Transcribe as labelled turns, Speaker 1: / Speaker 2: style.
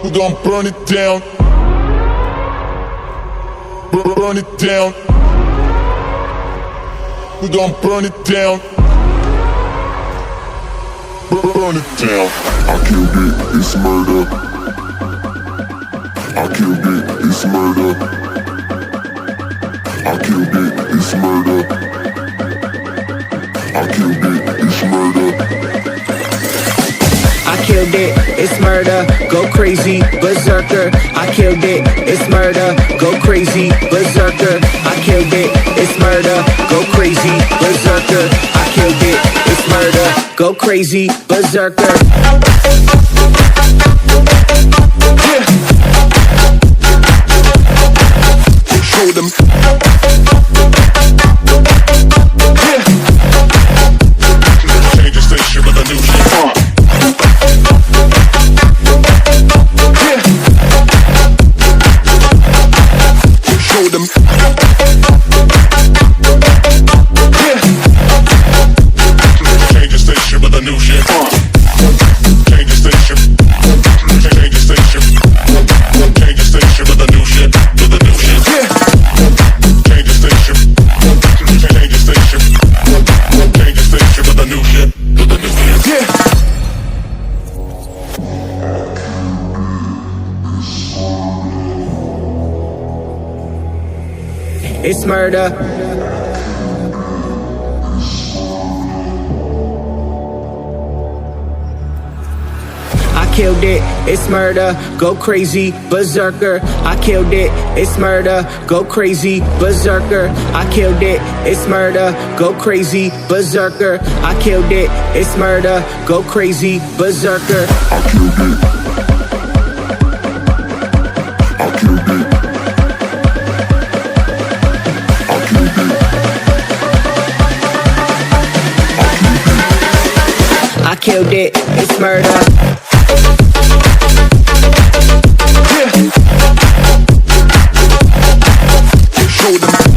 Speaker 1: We gon' burn it down. Burn it down. We gon' burn it down. Burn it down. I killed it, it's murder. I killed it, it's murder. I killed it, it's murder. I killed it, it's murder.
Speaker 2: I killed it, it's murder, go crazy, berserker. I killed it, it's murder, go crazy, berserker. I killed it, it's murder, go crazy, berserker. I killed it, it's murder, go crazy, berserker. Yeah. Show them. Yeah.
Speaker 1: Change the station with a new shit.
Speaker 2: Show them. Yeah.
Speaker 1: Change the station with a new shit. Change the station. Change the station. Change the station with a new shit. With a new shit.
Speaker 2: Yeah.
Speaker 1: Change the station. Change the station. Change the station with a new shit. With a new shit.
Speaker 2: Yeah. It's murder. I killed it, it's murder, go crazy, berserker. I killed it, it's murder, go crazy, berserker. I killed it, it's murder, go crazy, berserker. I killed it, it's murder, go crazy, berserker.
Speaker 1: I killed it. I killed it. I killed it.
Speaker 2: I killed it, it's murder.
Speaker 1: Show them.